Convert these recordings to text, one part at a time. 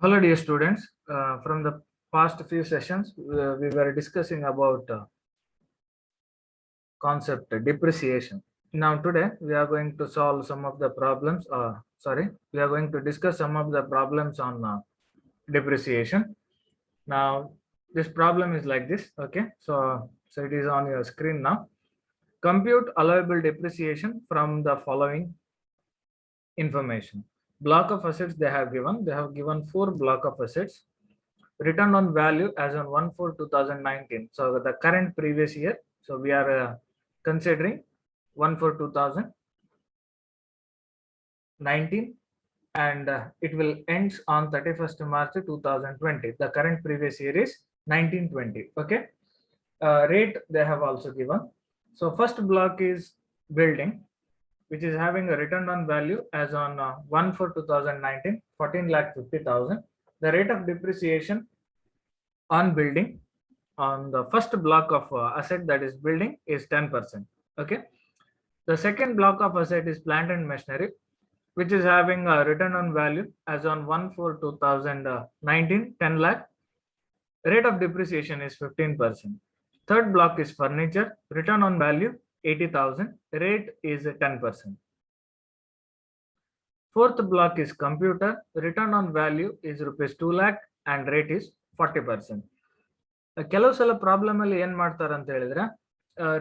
Hello, dear students. From the past few sessions, we were discussing about concept depreciation. Now, today we are going to solve some of the problems. We are going to discuss some of the problems on depreciation. Now, this problem is like this. Okay, so it is on your screen now. Compute allowable depreciation from the following information. Block of assets they have given. They have given 4 block of assets. Return on value as on 1/4/2019. So the current previous year. So we are considering 1/4/2019, and it will ends on 31st March 2020. The current previous year is 1920. Okay. Rate they have also given. So first block is building, which is having a return on value as on 1/4/2019, 14,50,000. The rate of depreciation on building on the first block of asset, that is building, is 10%. Okay. The second block of asset is plant and machinery, which is having a return on value as on 1/4/2019, 10 lakh. Rate of depreciation is 15%. Third block is furniture, return on value 80,000, rate is 10%. Fourth block is computer, return on value is rupees 2 lakh and rate is 40%. ಕೆಲವು ಸಲ problem ಅಲ್ಲಿ ಏನ್ ಮಾಡ್ತಾರೆ ಅಂತ ಹೇಳಿದ್ರೆ,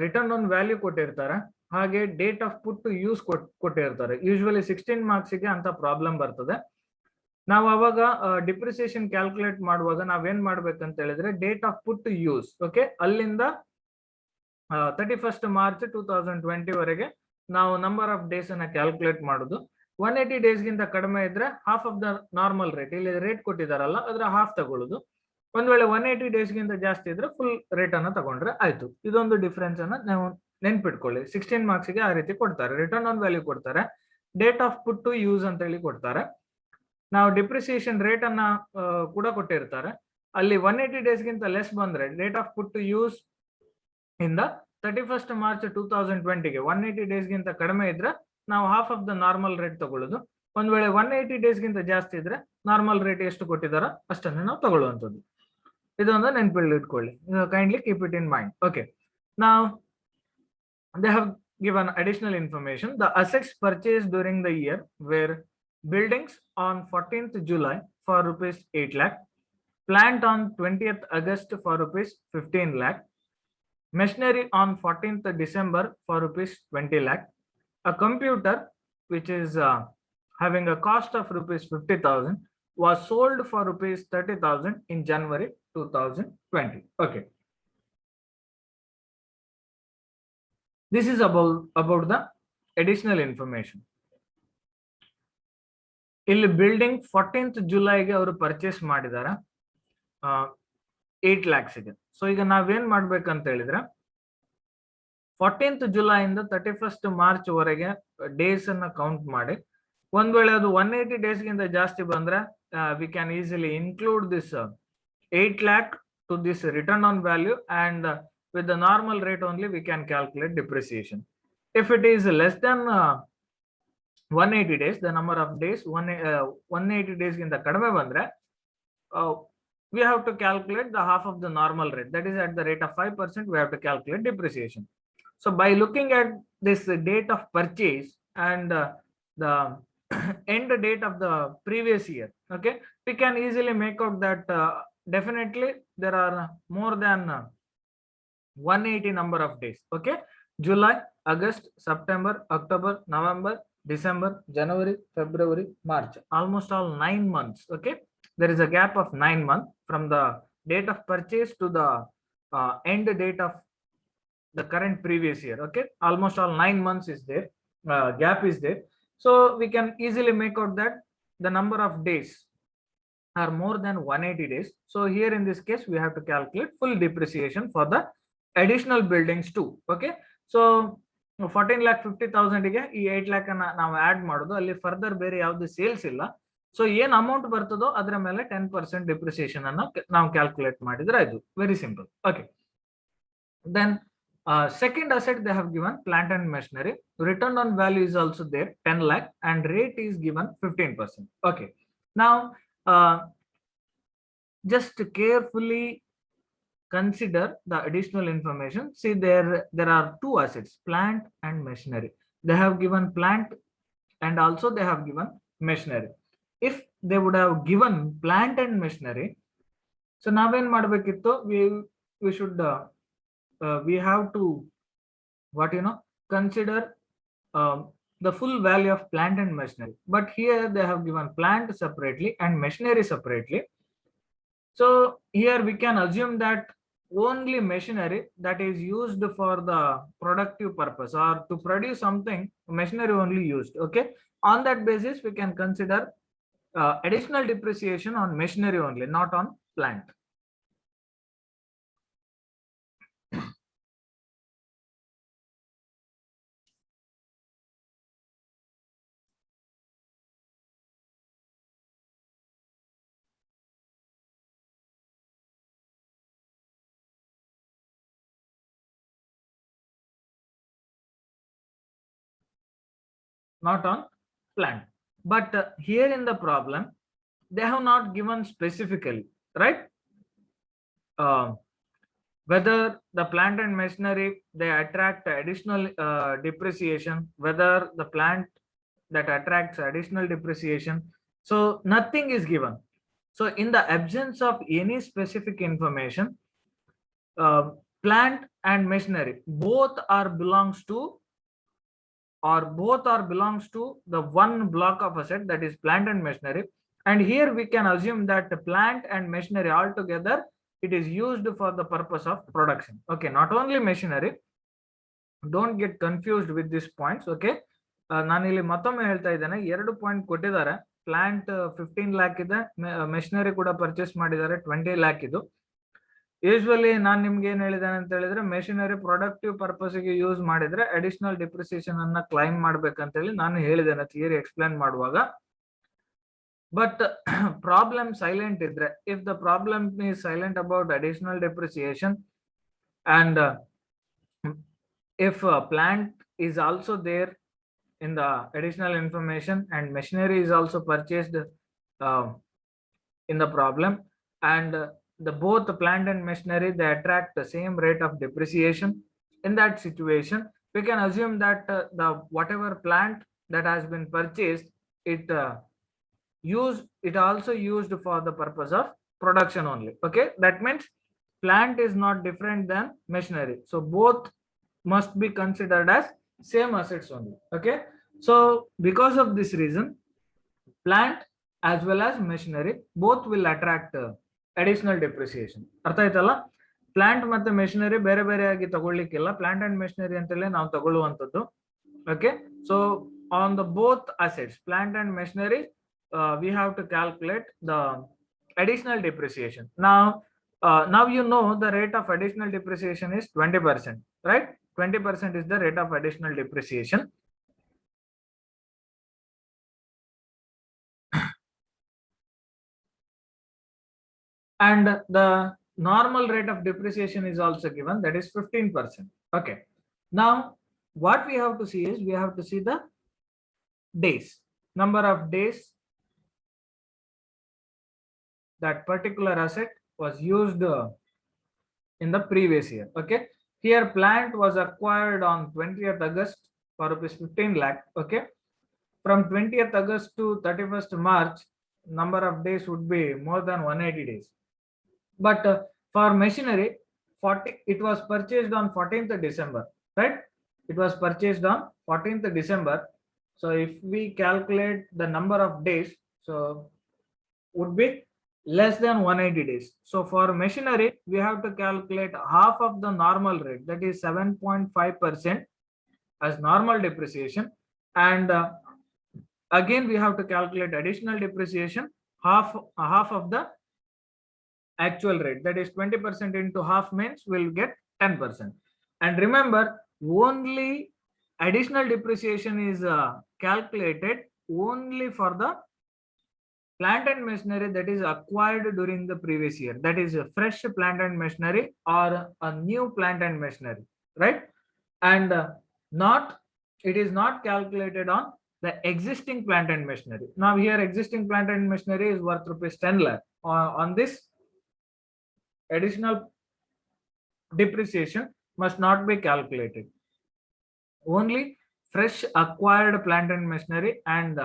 return on value ಕೊಟ್ಟಿರ್ತಾರೆ, ಹಾಗೆ date of put to use ಕೊಟ್ಟಿರ್ತಾರೆ. ಯೂಶುವಲಿ 16 ಮಾರ್ಕ್ಸ್ ಗೆ ಅಂತ ಪ್ರಾಬ್ಲಮ್ ಬರ್ತದೆ. ನಾವು ಅವಾಗ ಡಿಪ್ರಿಸಿಯೇಷನ್ ಕ್ಯಾಲ್ಕುಲೇಟ್ ಮಾಡುವಾಗ ನಾವೇನ್ ಮಾಡ್ಬೇಕಂತ ಹೇಳಿದ್ರೆ, date of put to use, okay, ಅಲ್ಲಿಂದ 31st March 2020 ವರೆಗೆ ನಾವು ನಂಬರ್ ಆಫ್ ಡೇಸ್ ಅನ್ನ ಕ್ಯಾಲ್ಕುಲೇಟ್ ಮಾಡುದು. 180 ಡೇಸ್ ಗಿಂತ ಕಡಿಮೆ ಇದ್ರೆ half of the normal rate, ಇಲ್ಲಿ ರೇಟ್ ಕೊಟ್ಟಿದಾರಲ್ಲ ಅದರ ಹಾಫ್ ತಗೊಳ್ಳೋದು. ಒಂದ್ ವೇಳೆ 180 ಡೇಸ್ ಗಿಂತ ಜಾಸ್ತಿ ಇದ್ರೆ ಫುಲ್ ರೇಟ್ ಅನ್ನ ತಗೊಂಡ್ರೆ ಆಯ್ತು. ಇದೊಂದು ಡಿಫರೆನ್ಸ್ ಅನ್ನ ನಾವು ನೆನ್ಪಿಟ್ಕೊಳ್ಳಿ. 16 ಮಾರ್ಕ್ಸ್ ಗೆ ಆ ರೀತಿ ಕೊಡ್ತಾರೆ. ರಿಟರ್ನ್ ಆನ್ ವ್ಯಾಲ್ಯೂ ಕೊಡ್ತಾರೆ, date of put to use ಅಂತ ಹೇಳಿ ಕೊಡ್ತಾರೆ. ನಾವು ಡಿಪ್ರಿಸಿಯೇಷನ್ ರೇಟ್ ಅನ್ನ ಕೂಡ ಕೊಟ್ಟಿರ್ತಾರೆ. ಅಲ್ಲಿ 180 ಡೇಸ್ ಗಿಂತ ಲೆಸ್ ಬಂದ್ರೆ date of put to use ಇಂದ 31st March 2020 ಗೆ 180 ಡೇಸ್ ಗಿಂತ ಕಡಿಮೆ ಇದ್ರೆ ನಾವು half of the normal rate ತಗೊಳ್ಳೋದು. ಒಂದ್ ವೇಳೆ 180 ಡೇಸ್ ಗಿಂತ ಜಾಸ್ತಿ ಇದ್ರೆ ನಾರ್ಮಲ್ ರೇಟ್ ಎಷ್ಟು ಕೊಟ್ಟಿದಾರ ಅಷ್ಟನ್ನೇ ನಾವು ತಗೊಳ್ಳುವಂಥದ್ದು. ಇದೊಂದು ನೆನಪಲ್ಲಿ ಇಟ್ಕೊಳ್ಳಿ. Kindly keep it in mind. Okay, ನಾವು they have given additional information. The assets purchased during the year were buildings on 14th July for rupees 8 lakh, plant on 20th August for rupees 15 lakh, machinery on 14th December for rupees 20 lakh, a computer which is having a cost of rupees 50,000 was sold for rupees 30,000 in January 2020. Okay. This is about the additional information. ಇಲ್ಲಿ building 14th ಜುಲೈಗೆ ಅವರು purchase ಮಾಡಿದಾರ 8 lakhs ಗೆ. So ಈಗ ನಾವೇನ್ ಮಾಡ್ಬೇಕಂತ ಹೇಳಿದ್ರೆ, 14th July ಇಂದ 31st March ವರೆಗೆ ಡೇಸ್ ಅನ್ನ ಕೌಂಟ್ ಮಾಡಿ, ಒಂದ್ ವೇಳೆ ಅದು 180 ಡೇಸ್ ಗಿಂತ ಜಾಸ್ತಿ ಬಂದ್ರೆ we can easily include this 8 lakh to this return on value, and with the normal rate only we can calculate depreciation. If it is less than 180 days, the number of days 180 days ಗಿಂತ ಕಡಿಮೆ ಬಂದ್ರೆ we have to calculate the half of the normal rate, that is at the rate of 5% we have to calculate depreciation. So by looking at this date of purchase and the end date of the previous year, okay, we can easily make out that definitely there are more than 180 number of days. Okay, July, August, September, October, November, December, January, February, March, almost all 9 months. Okay, there is a gap of 9 months from the date of purchase to the end date of the current previous year. Okay, almost all 9 months is there, gap is there. So we can easily make out that the number of days are more than 180 days. So here in this case we have to calculate full depreciation for the additional buildings too. Okay, so 14,50,000 ಗೆ ಈ 8 lakh ಅನ್ನ ನಾವು add ಮಾಡೋದು. ಅಲ್ಲಿ further ಬೇರೆ ಯಾವ್ದು sales ಇಲ್ಲ. So ಏನ್ ಅಮೌಂಟ್ ಬರ್ತದೋ ಅದರ ಮೇಲೆ 10% ಡಿಪ್ರಿಸಿಯೇಷನ್ ಅನ್ನ ನಾವು ಕ್ಯಾಲ್ಕುಲೇಟ್ ಮಾಡಿದ್ರೆ ಆಯ್ತು. Very simple. Okay, then second asset they have given plant and machinery. Return on value is also there, 10 lakh, and rate is given 15%. Okay, now just carefully consider the additional information. See, there are two assets, plant and machinery. They have given plant and also they have given machinery. If they would have given plant and machinery, so naven madbekittu, we should we have to what consider the full value of plant and machinery. But here they have given plant separately and machinery separately. So here we can assume that only machinery that is used for the productive purpose or to produce something, machinery only used. Okay, on that basis we can consider additional depreciation on machinery only, not on plant. Not on plant. But here in the problem, they have not given specifically, right? Whether the plant and machinery they attract additional depreciation, whether the plant that attracts additional depreciation. So nothing is given. So in the absence of any specific information, plant and machinery both are belongs to the one block of asset, that is plant and machinery. And here we can assume that the plant and machinery altogether, it is used for the purpose of production. Okay, not only machinery. Don't get confused with these points. Okay, ನಾನು ಇಲ್ಲಿ ಮತ್ತೊಮ್ಮೆ ಹೇಳ್ತಾ ಇದ್ದೇನೆ, 2 point ಕೊಟ್ಟಿದ್ದಾರೆ. Plant 15 lakh ಇದೆ, machinery ಕೂಡ purchase ಮಾಡಿದ್ದಾರೆ 20 lakh ಇದು. ಯೂಶುವಲಿ ನಾನು ನಿಮ್ಗೆ ಏನ್ ಹೇಳಿದ್ದೇನೆ ಅಂತ ಹೇಳಿದ್ರೆ, ಮೆಷಿನರಿ ಪ್ರೊಡಕ್ಟಿವ್ ಪರ್ಪಸ್ ಗೆ ಯೂಸ್ ಮಾಡಿದ್ರೆ ಅಡಿಷನಲ್ ಡಿಪ್ರಿಸಿಯೇಷನ್ ಅನ್ನ ಕ್ಲೈಮ್ ಮಾಡ್ಬೇಕಂತ ಹೇಳಿ ನಾನು ಹೇಳಿದ್ದೇನೆ ಥಿಯರಿ ಎಕ್ಸ್ಪ್ಲೇನ್ ಮಾಡುವಾಗ. ಬಟ್ ಪ್ರಾಬ್ಲಮ್ ಸೈಲೆಂಟ್ ಇದ್ರೆ, if the problem is silent about additional depreciation and if plant is also there in the additional information and machinery is also purchased in the problem, and the both the plant and machinery they attract the same rate of depreciation, in that situation we can assume that the whatever plant that has been purchased, it also used for the purpose of production only. Okay, that means plant is not different than machinery, so both must be considered as same assets only. Okay, so because of this reason, plant as well as machinery both will attract additional depreciation. ಅರ್ಥ ಆಯ್ತಲ್ಲ? Plant ಮತ್ತೆ machinery ಬೇರೆ ಬೇರೆಯಾಗಿ ತಗೊಳ್ಳಿಕ್ಕಿಲ್ಲ, plant and machinery ಅಂತಲೇ ನಾವು ತಗೊಳ್ಳುವಂಥದ್ದು. Okay, so on the both assets plant and machinery we have to calculate the additional depreciation. Now you know the rate of additional depreciation is 20%, right? 20% is the rate of additional depreciation. And the normal rate of depreciation is also given, that is 15%. Okay, now what we have to see is, we have to see the days, number of days that particular asset was used in the previous year. Okay, here plant was acquired on 20th August for rupees 15 lakh. Okay, from 20th August to 31st March, number of days would be more than 180 days. But for machinery, it was purchased on 14th December, right? It was purchased on 14th December. So if we calculate the number of days, so would be less than 180 days. So for machinery, we have to calculate half of the normal rate, that is 7.5% as normal depreciation. And again, we have to calculate additional depreciation, half of the actual rate, that is 20% into half means we'll get 10%. And remember, only additional depreciation is calculated only for the plant and machinery that is acquired during the previous year, that is a fresh plant and machinery or a new plant and machinery, right? And it is not calculated on the existing plant and machinery. Now here existing plant and machinery is worth rupees 10 lakh. On this additional depreciation must not be calculated. Only fresh acquired plant and machinery and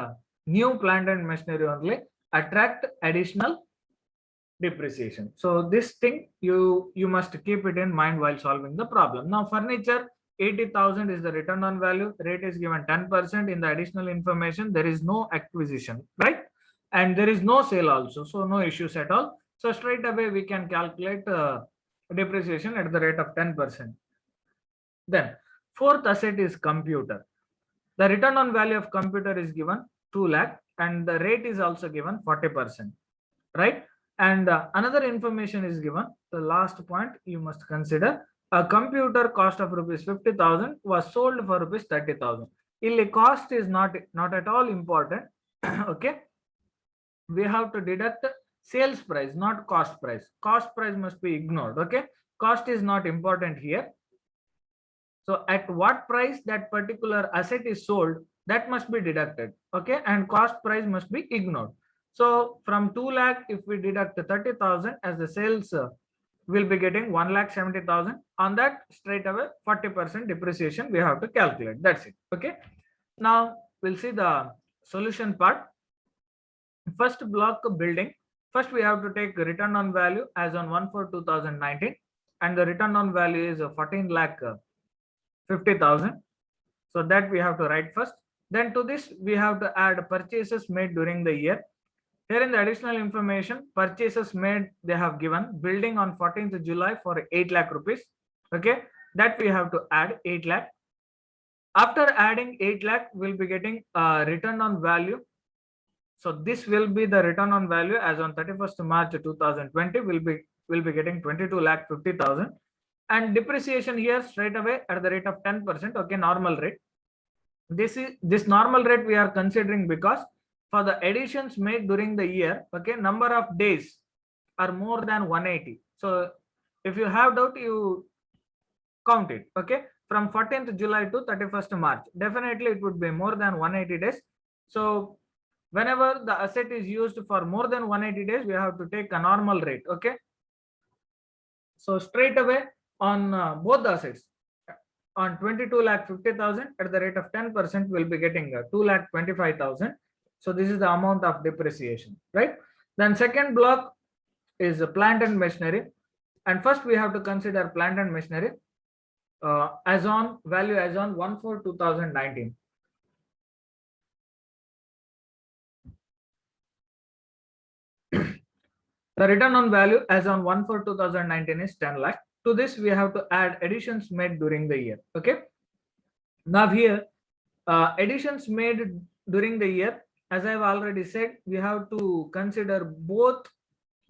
new plant and machinery only attract additional depreciation. So this thing you must keep it in mind while solving the problem. Now furniture 80,000 is the return on value, rate is given 10%. In the additional information there is no acquisition, right? And there is no sale also, so no issues at all. So straight away we can calculate depreciation at the rate of 10%. Then fourth asset is computer. The return on value of computer is given 2 lakh and the rate is also given 40%, right? And another information is given. The last point you must consider, a computer cost of rupees 50,000 was sold for rupees 30,000. Illi cost is not at all important. Okay, we have to deduct sales price, not cost price. Cost price must be ignored. Okay, cost is not important here. So at what price that particular asset is sold, that must be deducted. Okay, and cost price must be ignored. So from 2 lakh, if we deduct 30,000 as the sales, we'll be getting 1,70,000. On that, straight away 40% depreciation we have to calculate. That's it. Okay. Now we'll see the solution part. First block building. First we have to take return on value as on 1/4/2019, and the return on value is 14,50,000. So that we have to write first. Then to this we have to add purchases made during the year. Here in the additional information, purchases made, they have given building on 14th July for 8 lakh rupees. Okay, that we have to add 8 lakh. After adding 8 lakh, we'll be getting return on value. So this will be the return on value as on 31st March 2020. We'll be getting 22,50,000. And depreciation here straight away at the rate of 10%. Okay, normal rate. This normal rate we are considering because for the additions made during the year, okay, number of days are more than 180. So if you have doubt, you count it. Okay, from 14th July to 31st March, definitely it would be more than 180 days. So whenever the asset is used for more than 180 days, we have to take a normal rate. Okay, so straight away on both the assets, on 22,50,000 at the rate of 10%, we'll be getting 2,25,000. So this is the amount of depreciation, right? Then second block is plant and machinery, and first we have to consider plant and machinery as on value as on 1/4/2019. The return on value as on 1/4/2019 is 10 lakh. To this we have to add additions made during the year. Okay, now here additions made during the year, as I've already said, we have to consider both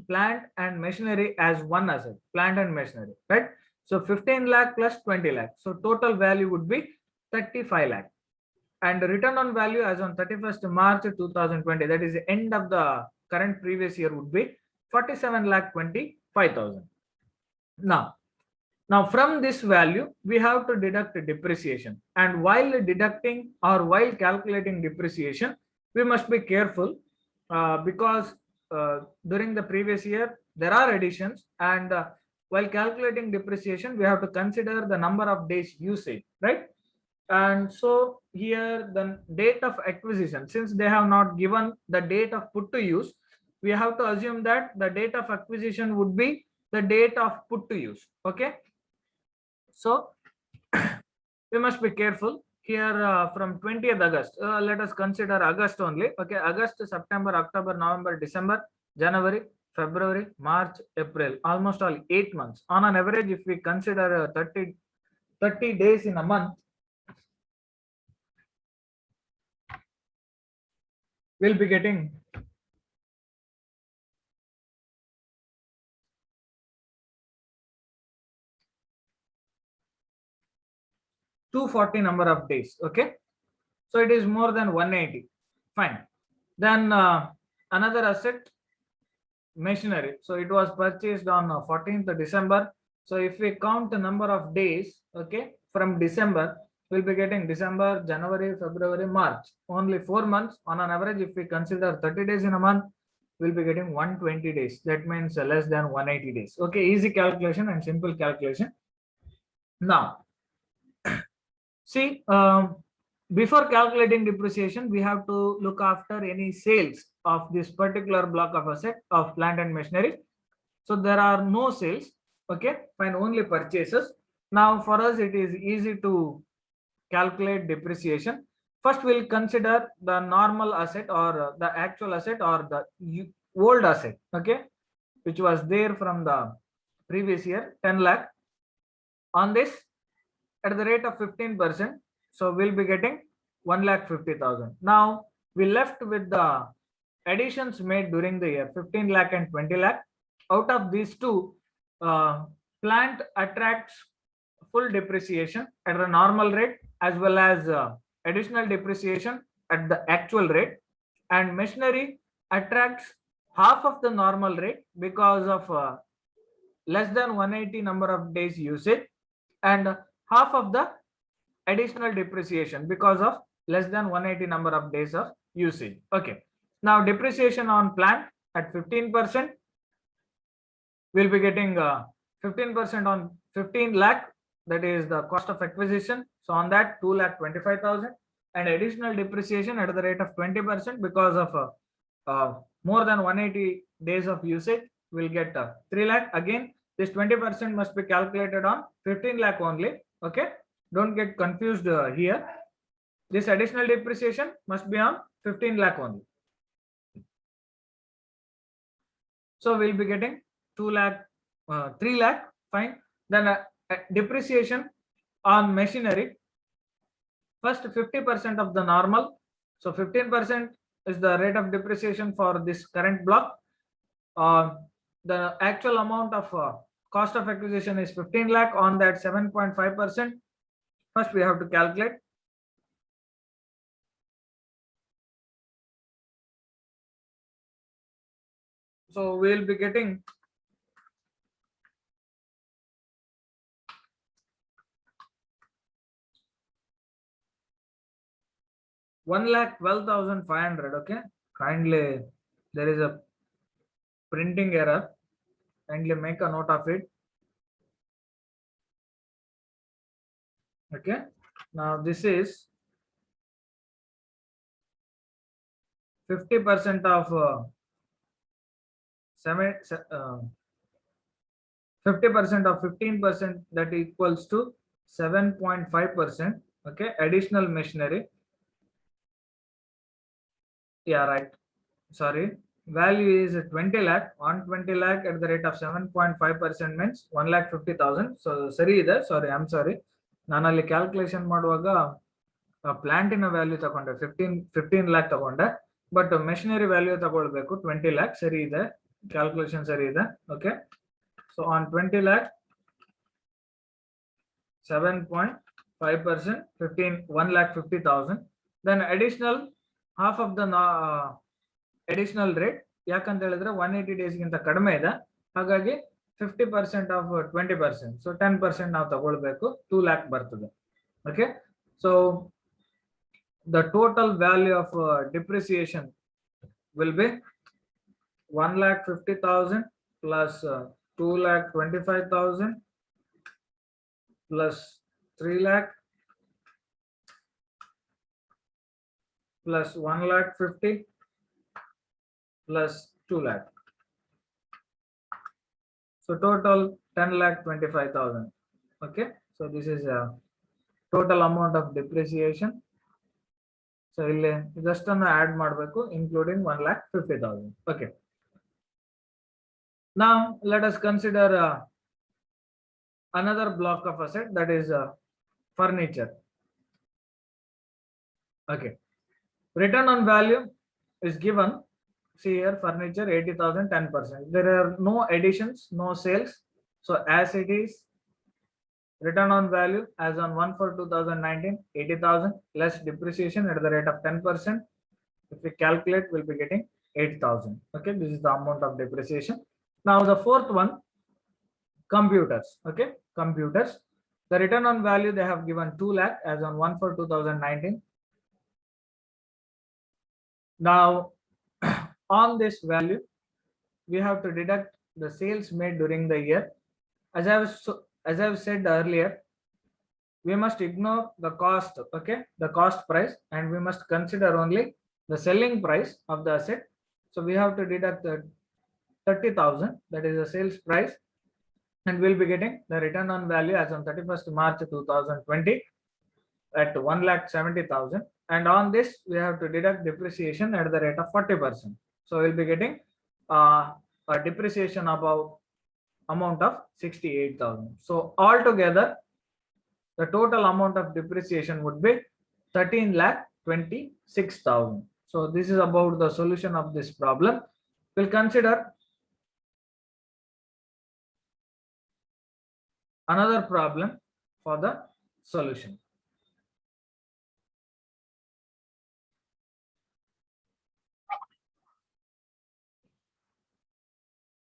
plant and machinery as one asset, plant and machinery, right? So 15 lakh plus 20 lakh. So total value would be 35 lakh. And return on value as on 31st March 2020, that is the end of the current previous year, would be 47,25,000. Now from this value, we have to deduct depreciation. And while deducting or while calculating depreciation, we must be careful because during the previous year, there are additions, and while calculating depreciation, we have to consider the number of days usage, right? And so here the date of acquisition, since they have not given the date of put to use, we have to assume that the date of acquisition would be the date of put to use. Okay, so we must be careful here from 20th August. Let us consider August only. Okay, August, September, October, November, December, January, February, March, April, almost all 8 months. On an average, if we consider 30 days in a month, we'll be getting 240 number of days. Okay, so it is more than 180. Fine. Then another asset, machinery. So it was purchased on 14th December. So if we count the number of days, okay, from December, we'll be getting December, January, February, March, only 4 months. On an average, if we consider 30 days in a month, we'll be getting 120 days. That means less than 180 days. Okay, easy calculation and simple calculation. Now, see, before calculating depreciation, we have to look after any sales of this particular block of asset of plant and machinery. So there are no sales. Okay, fine, only purchases. Now for us, it is easy to calculate depreciation. First, we'll consider the normal asset or the actual asset or the old asset, okay, which was there from the previous year, 10 lakh. On this, at the rate of 15%, so we'll be getting 1,50,000. Now we left with the additions made during the year, 15 lakh and 20 lakh. Out of these two, plant attracts full depreciation at a normal rate as well as additional depreciation at the actual rate, and machinery attracts half of the normal rate because of less than 180 number of days usage, and half of the additional depreciation because of less than 180 number of days of usage. Okay, now depreciation on plant at 15%, we'll be getting 15% on 15 lakh, that is the cost of acquisition. So on that 2,25,000, and additional depreciation at the rate of 20% because of more than 180 days of usage, we'll get 3 lakh. Again, this 20% must be calculated on 15 lakh only. Okay, don't get confused here. This additional depreciation must be on 15 lakh only. So we'll be getting 2 lakh, 3 lakh, fine. Then depreciation on machinery, first 50% of the normal. So 15% is the rate of depreciation for this current block. The actual amount of cost of acquisition is 15 lakh. On that 7.5%, first we have to calculate. So we'll be getting 1,12,500. Okay, kindly, there is a printing error, kindly make a note of it. Okay, now this is 50% of 50% of 15%, that equals to 7.5%. Okay, additional machinery. Yeah, right, sorry, value is 20 lakh. On 20 lakh at the rate of 7.5% means 1,50,000. So sari ide, sorry, I'm sorry, nanalli calculation ಮಾಡುವಾಗ ಪ್ಲಾಂಟಿನ value ತಗೊಂಡೆ 15 lakh ತಗೊಂಡೆ, but machinery value ತಗೊಳ್ಬೇಕು 20 lakh. ಸರಿ ಇದೆ, calculation ಸರಿ ಇದೆ. Okay, so on 20 lakh 7.5%, 1,50,000. then additional half of the additional rate, ಯಾಕಂತ ಹೇಳಿದ್ರೆ 180 days ಗಿಂತ ಕಡಿಮೆ ಇದೆ, ಹಾಗಾಗಿ 50% of 20%, so 10% ನಾವು ತಗೊಳ್ಬೇಕು, 2 lakh ಬರ್ತದೆ. Okay, so the total value of depreciation will be 1,50,000 plus 2,25,000 plus 3 lakh plus 1,50,000 plus 2 lakh. So total 10,25,000. Okay, so this is a total amount of depreciation. So ಇಲ್ಲಿ just ಅನ್ನು add ಮಾಡಬೇಕು, including 1,50,000. Okay, now let us consider another block of asset, that is furniture. Okay, return on value is given. See here, furniture 80,000, 10%. There are no additions, no sales, so as it is, return on value as on 1/4/2019, 80,000 less depreciation at the rate of 10%. If we calculate, we'll be getting 8,000. Okay, this is the amount of depreciation. Now the fourth one, computers. Okay, computers, the return on value they have given 2 lakh as on 1/4/2019. Now On this value, we have to deduct the sales made during the year. As I've said earlier, we must ignore the cost, okay, the cost price, and we must consider only the selling price of the asset. So we have to deduct the 30,000, that is the sales price, and we'll be getting the return on value as on 31st March 2020 at 1,70,000. And on this, we have to deduct depreciation at the rate of 40%. So we'll be getting a depreciation about amount of 68,000. So altogether, the total amount of depreciation would be 13,26,000. So this is about the solution of this problem. We'll consider another problem for the solution.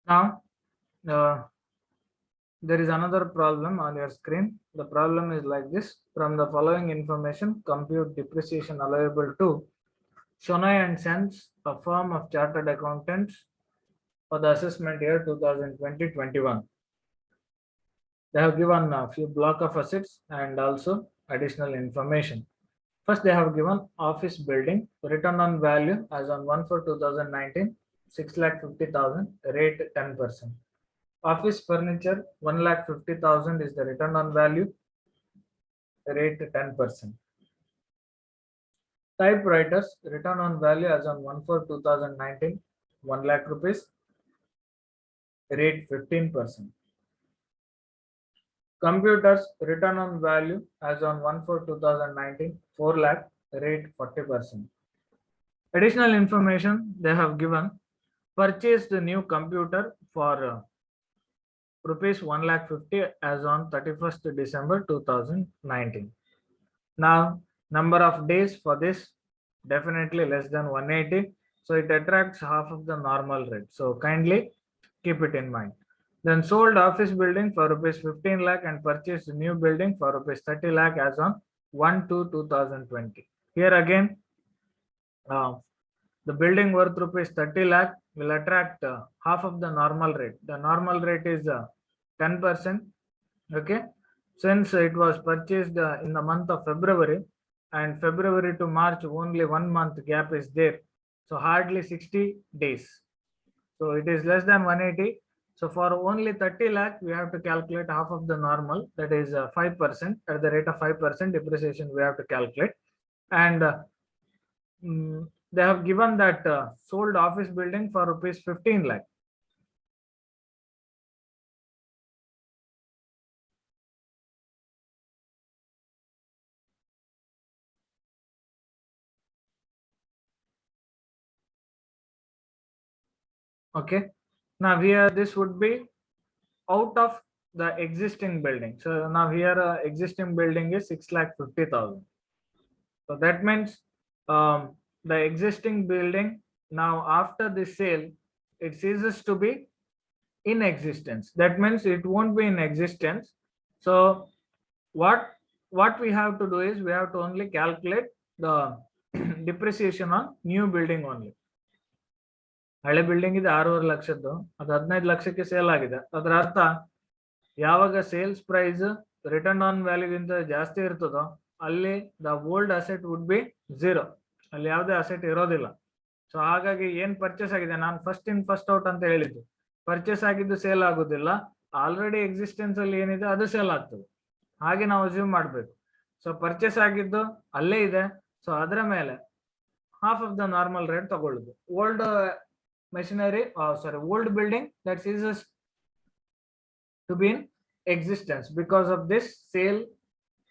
Now, there is another problem on your screen. The problem is like this. From the following information, compute depreciation allowable to Shonai and Sons, a firm of chartered accountants, for the assessment year 2020-21. They have given a few block of assets and also additional information. First, they have given office building, return on value as on 1/4/2019, 6,50,000, rate 10%. Office furniture, 1,50,000 is the return on value, rate 10%. Typewriters, return on value as on 1/4/2019, 1 lakh rupees, rate 15%. Computers, return on value as on 1/4/2019, 4 lakh, rate 40%. Additional information they have given: purchased the new computer for rupees 1,50,000 as on 31st December 2019. Now, number of days for this, definitely less than 180. So it attracts half of the normal rate. So kindly keep it in mind. Then sold office building for rupees 15 lakh and purchased new building for rupees 30 lakh as on 1/2/2020. Here again, the building worth rupees 30 lakh will attract half of the normal rate. The normal rate is 10%. Okay. Since it was purchased in the month of February, and February to March, only 1 month gap is there. So hardly 60 days. So it is less than 180. So for only 30 lakh, we have to calculate half of the normal, that is 5%. At the rate of 5% depreciation, we have to calculate. And they have given that sold office building for rupees 15 lakh. Okay. Now here this would be out of the existing building. So now here existing building is 6,50,000. So that means the existing building, now after the sale, it ceases to be in existence. That means it won't be in existence. So what we have to do is we have to only calculate the depreciation on new building only. ಹಳೆ building ಇದೆ 6.5 ಲಕ್ಷದ್ದು, ಅದು 15 ಲಕ್ಷಕ್ಕೆ sale ಆಗಿದೆ. ಅದರ ಅರ್ಥ ಯಾವಾಗ sales prize return on ವ್ಯಾಲ್ಯೂಗಿಂತ ಜಾಸ್ತಿ ಇರ್ತದೋ ಅಲ್ಲಿ the old asset would be 0. ಅಲ್ಲಿ ಯಾವುದೇ ಅಸೆಟ್ ಇರೋದಿಲ್ಲ. ಸೊ ಹಾಗಾಗಿ ಏನ್ ಪರ್ಚೇಸ್ ಆಗಿದೆ, ನಾನು ಫಸ್ಟ್ ಇನ್ ಫಸ್ಟ್ ಔಟ್ ಅಂತ ಹೇಳಿದ್ದು, ಪರ್ಚೇಸ್ ಆಗಿದ್ದು ಸೇಲ್ ಆಗುದಿಲ್ಲ, ಆಲ್ರೆಡಿ ಎಕ್ಸಿಸ್ಟೆನ್ಸ್ ಅಲ್ಲಿ ಏನಿದೆ ಅದು ಸೇಲ್ ಆಗ್ತದೆ. ಹಾಗೆ ನಾವು ಅಸ್ಯೂಮ್ ಮಾಡಬೇಕು. ಸೊ ಪರ್ಚೇಸ್ ಆಗಿದ್ದು ಅಲ್ಲೇ ಇದೆ, ಸೊ ಅದರ ಮೇಲೆ half of the normal rate ತಗೊಳ್ಳುದು. Old machinery, old building that ceases to be in existence because of this sale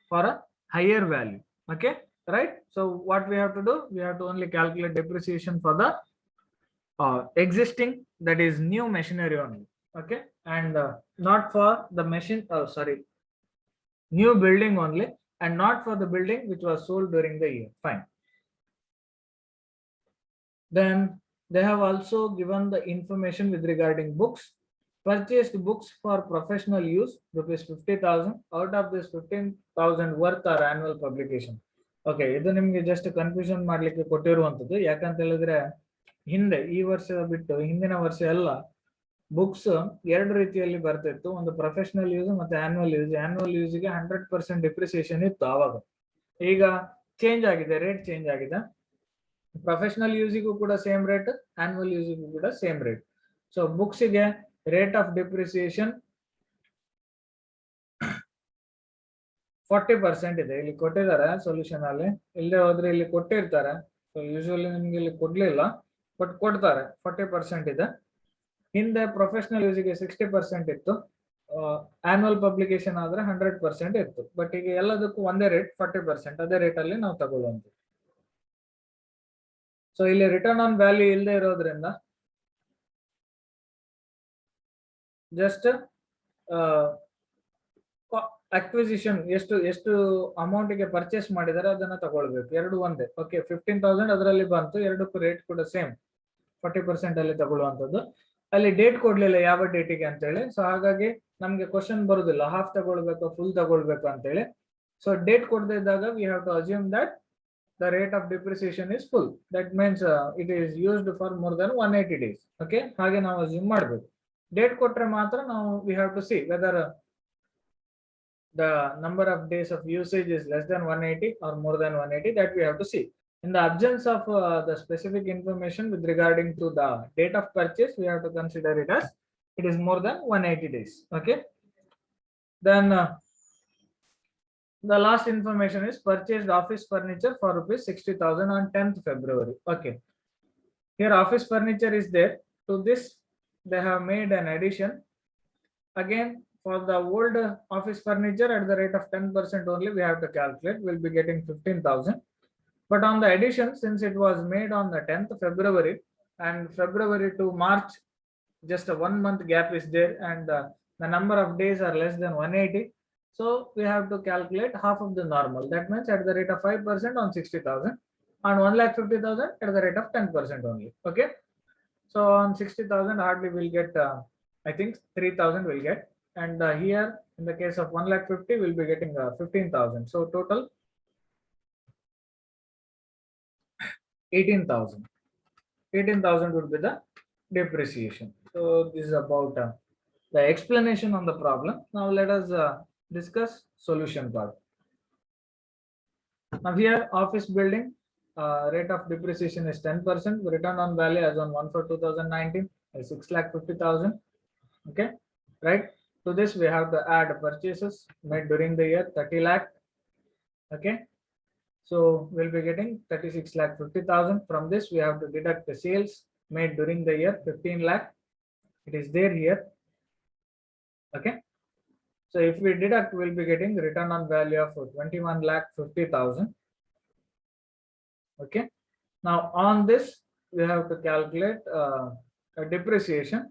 for a higher value. Okay, right? So what we have to do, we have to only calculate depreciation for the existing, that is new machinery only. Okay, and not for the new building only, and not for the building which was sold during the year. Fine. Then they have also given the information with regarding books. Purchased books for professional use, rupees 50,000. Out of this 15,000 worth are annual publication. Okay, ಇದು ನಿಮಗೆ just confusion ಮಾಡ್ಲಿಕ್ಕೆ ಕೊಟ್ಟಿರುವಂತದ್ದು. ಯಾಕಂತ ಹೇಳಿದ್ರೆ ಹಿಂದೆ ಈ ವರ್ಷ ಬಿಟ್ಟು ಹಿಂದಿನ ವರ್ಷ ಎಲ್ಲ ಬುಕ್ಸ್ ಎರಡು ರೀತಿಯಲ್ಲಿ ಬರ್ತಿತ್ತು, ಒಂದು ಪ್ರೊಫೆಷನಲ್ ಯೂಸ್ ಮತ್ತೆ ಆನ್ಯುವಲ್ ಯೂಸ್. ಆನ್ಯುವಲ್ ಯೂಸ್ಗೆ 100% ಡಿಪ್ರಿಸಿಯೇಷನ್ ಇತ್ತು ಆವಾಗ. ಈಗ ಚೇಂಜ್ ಆಗಿದೆ, ರೇಟ್ ಚೇಂಜ್ ಆಗಿದೆ. ಪ್ರೊಫೆಷನಲ್ ಯೂಸಿಗೂ ಕೂಡ ಸೇಮ್ ರೇಟ್, ಆನ್ಯುವಲ್ ಯೂಸಿಗೂ ಕೂಡ ಸೇಮ್ ರೇಟ್. ಸೊ ಬುಕ್ಸ್ಗೆ ರೇಟ್ ಆಫ್ ಡಿಪ್ರಿಸಿಯೇಷನ್ 40% ಇದೆ. ಇಲ್ಲಿ ಕೊಟ್ಟಿದ್ದಾರೆ ಸೊಲ್ಯೂಷನ್ ಅಲ್ಲಿ, ಇಲ್ಲದೆ ಹೋದ್ರೆ ಇಲ್ಲಿ ಕೊಟ್ಟಿರ್ತಾರೆ. ಸೊ ಯೂಶುವಲಿ ನಿಮ್ಗೆ ಇಲ್ಲಿ ಕೊಡ್ಲಿಲ್ಲ, ಬಟ್ ಕೊಡ್ತಾರೆ. 40% ಇದೆ. ಹಿಂದೆ ಪ್ರೊಫೆಷನಲ್ ಯೂಸಿಗೆ 60% ಇತ್ತು, ಆನ್ಯುವಲ್ ಪಬ್ಲಿಕೇಶನ್ ಆದ್ರೆ 100% ಇತ್ತು. ಬಟ್ ಈಗ ಎಲ್ಲದಕ್ಕೂ ಒಂದೇ ರೇಟ್ 40%, ಅದೇ ರೇಟ್ ಅಲ್ಲಿ ನಾವು ತಗೊಳ್ಳುವಂತ. ಸೊ ಇಲ್ಲಿ ರಿಟರ್ನ್ ಆನ್ ವ್ಯಾಲ್ಯೂ ಇಲ್ಲದೆ ಇರೋದ್ರಿಂದ ಜಸ್ಟ್ ಅಕ್ವಿಸಿಷನ್ ಎಷ್ಟು ಅಮೌಂಟ್ಗೆ ಪರ್ಚೇಸ್ ಮಾಡಿದರೆ ಅದನ್ನ ತಗೊಳ್ಬೇಕು, ಎರಡು ಒಂದೇ. ಓಕೆ, 15,000 ಅದರಲ್ಲಿ ಬಂತು, ಎರಡಕ್ಕೂ ರೇಟ್ ಕೂಡ ಸೇಮ್ 40% ಅಲ್ಲಿ ತಗೊಳ್ಳುವಂಥದ್ದು. ಅಲ್ಲಿ ಡೇಟ್ ಕೊಡ್ಲಿಲ್ಲ ಯಾವ ಡೇಟಿಗೆ ಅಂತೇಳಿ. ಸೊ ಹಾಗಾಗಿ ನಮ್ಗೆ ಕ್ವಶನ್ ಬರುದಿಲ್ಲ ಹಾಫ್ ತಗೊಳ್ಬೇಕು ಫುಲ್ ತಗೊಳ್ಬೇಕು ಅಂತೇಳಿ. ಸೊ ಡೇಟ್ ಕೊಡದೇ ಇದ್ದಾಗ we have to assume that the rate of depreciation is full. That means it is used for more than 180 days. Okay, ಹಾಗೆ ನಾವು ಅಸ್ಯೂಮ್ ಮಾಡಬೇಕು. ಡೇಟ್ ಕೊಟ್ರೆ ಮಾತ್ರ ನಾವು we have to see whether the number of days of usage is less than 180 or more than 180. That we have to see. In the absence of the specific information with regarding to the date of purchase, we have to consider it as it is more than 180 days. Okay, then the last information is purchased office furniture for rupees 60,000 on 10th February. Okay, here office furniture is there. To this they have made an addition. Again, for the old office furniture at the rate of 10% only we have to calculate, we'll be getting 15,000. But on the addition, since it was made on the 10th February and February to March, just a 1 month gap is there, and the number of days are less than 180. So we have to calculate half of the normal. That means at the rate of 5% on 60,000, on 1,50,000 at the rate of 10% only. Okay, so on 60,000 hardly we'll get I think 3,000 will get, and here in the case of 1,50,000 we'll be getting 15,000. So total 18,000. 18,000 would be the depreciation. So this is about the explanation on the problem. Now let us discuss solution part. Now here office building rate of depreciation is 10%. Return on value as on 1/4/2019 is 6,50,000. Okay, right? To this we have to add purchases made during the year 30 lakh. Okay, so we'll be getting 36,50,000. From this we have to deduct the sales made during the year 15 lakh. It is there here. Okay, so if we deduct, we'll be getting return on value of 21,50,000. Okay, now on this we have to calculate a depreciation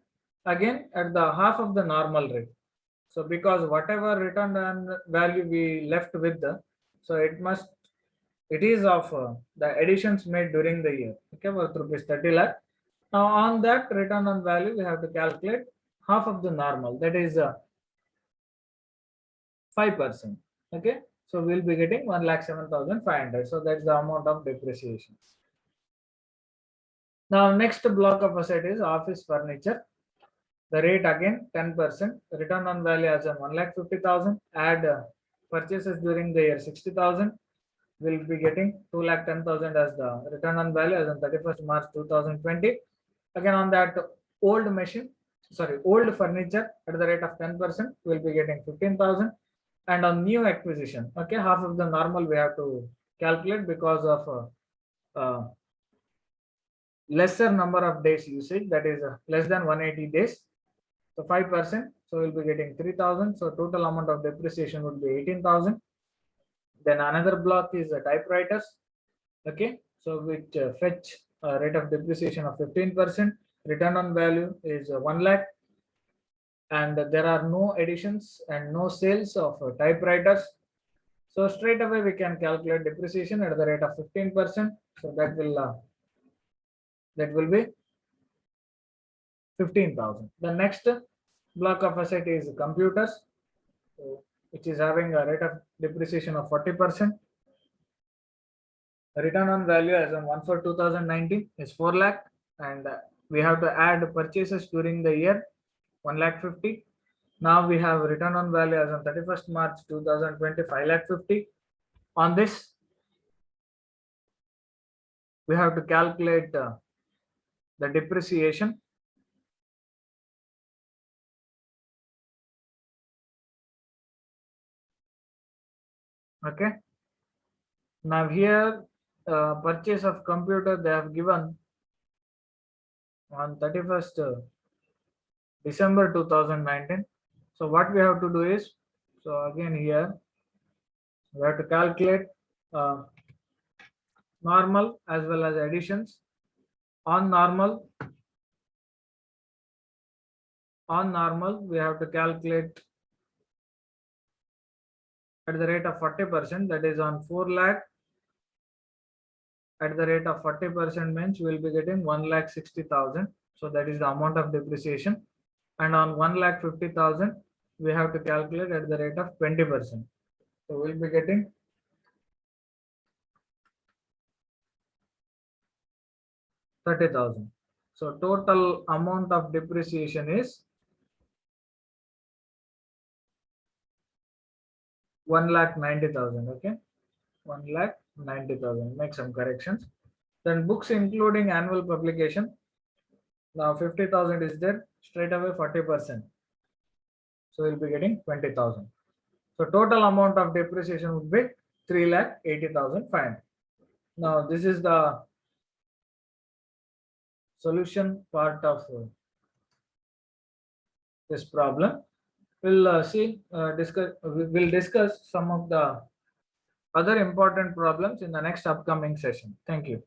again at the half of the normal rate. So because whatever return on value we left with the, so it is of the additions made during the year. Okay, worth rupees 30 lakh. Now on that return on value we have to calculate half of the normal, that is 5%. Okay, so we'll be getting 1,07,500. So that's the amount of depreciation. Now next block of asset is office furniture. The rate again 10%. Return on value as on 1,50,000. Add purchases during the year 60,000. We'll be getting 2,10,000 as the return on value as on 31st March 2020. Again on that old furniture at the rate of 10%, we'll be getting 15,000. And on new acquisition, okay, half of the normal we have to calculate because of lesser number of days usage, that is less than 180 days. So 5%, so we'll be getting 3,000. So total amount of depreciation would be 18,000. Then another block is typewriters. Okay, so which fetch a rate of depreciation of 15%. Return on value is 1 lakh. And there are no additions and no sales of typewriters. So straight away we can calculate depreciation at the rate of 15%. So that will be 15,000. The next block of asset is computers, so which is having a rate of depreciation of 40%. Return on value as on 1/4/2019 is 4 lakh. and we have to add purchases during the year 1,50,000. Now we have return on value as on 31st March 2020 5,50,000. On this, we have to calculate the depreciation. Okay. Now here, purchase of computer they have given on 31st December 2019. So what we have to do is, so again here we have to calculate normal as well as additions. On normal we have to calculate at the rate of 40%, that is on 4 lakh. At the rate of 40% means we will be getting 1,60,000. So that is the amount of depreciation. And on 1,50,000 we have to calculate at the rate of 20%. So we will be getting 30,000. So total amount of depreciation is 1,90,000. Okay, 1,90,000. Make some corrections. Then books including annual publication. Now 50,000 is there, straight away 40%. So we'll be getting 20,000. So total amount of depreciation would be 3,80,500. Now this is the solution part of this problem. We'll discuss some of the other important problems in the next upcoming session. Thank you.